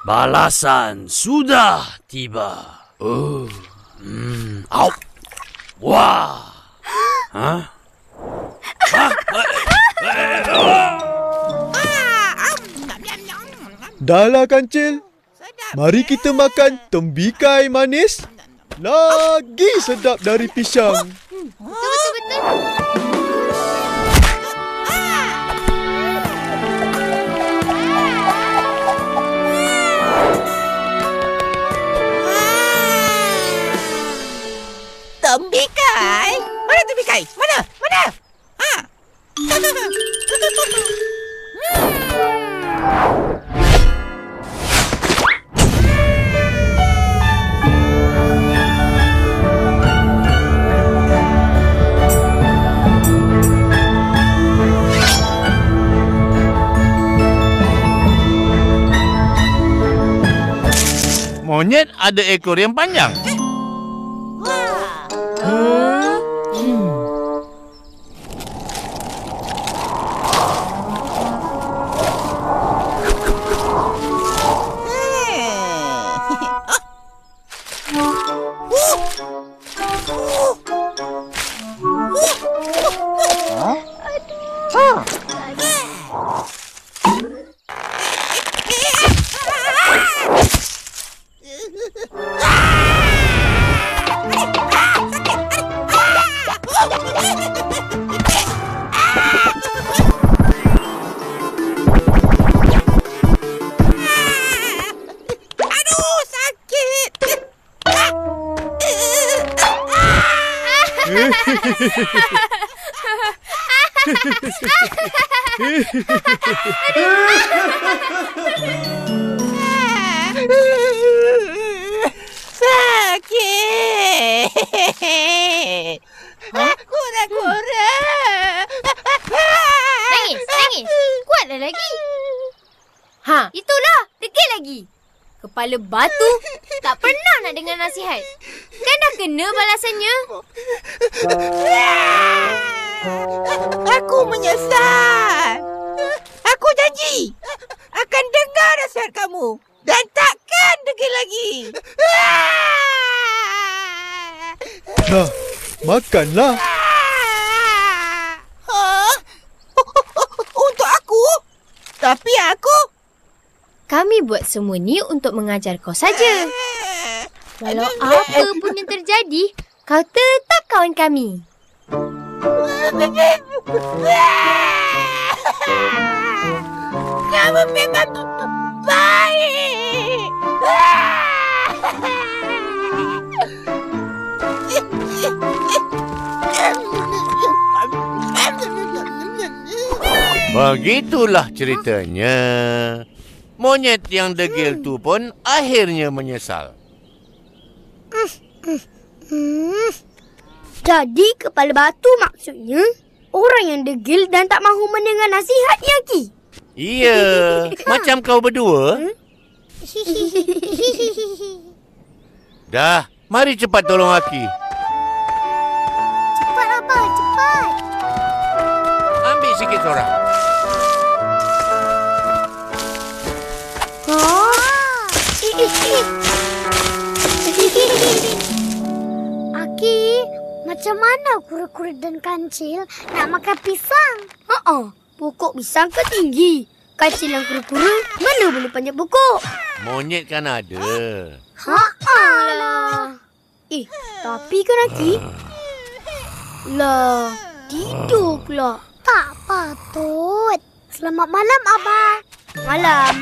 Balasan sudah tiba. Au. Wah. Hah? Dahlah kancil. Mari kita makan tembikai manis. Lagi sedap dari pisang. Betul-betul. Tembikai? Mana tembikai? Mana? Mana? Ha? Monyet ada ekor yang panjang. Sakit. Aku dah kurang. Nangis. Kuatlah lagi. Itulah. Degil lagi. Kepala batu tak pernah nak dengar nasihat. Kan dah kena balasannya. Aku menyesal. Aku janji akan dengar nasihat kamu dan takkan degil lagi. Nah, makanlah. Untuk aku? Tapi aku... Kami buat semua ni untuk mengajar kau saja. Walau apa pun yang terjadi, kau tetap kawan kami. Kamu memang baik. Begitulah ceritanya. Monyet yang degil tu pun akhirnya menyesal. Jadi kepala batu maksudnya orang yang degil dan tak mahu mendengar nasihatnya, Ki? Iya, macam kau berdua. Dah, mari cepat tolong Aki. Cepat, Abah, cepat. Ambil sikit seorang. Aki, macam mana kura-kura dan kancil nak makan pisang? Pokok pisang ke tinggi? Kancil dan kura-kura mana boleh panjat pokok? Monyet kan ada. Lah. Tapi kan Aki? Lah, tidur pula. Tak patut. Selamat malam, Abah. Malam.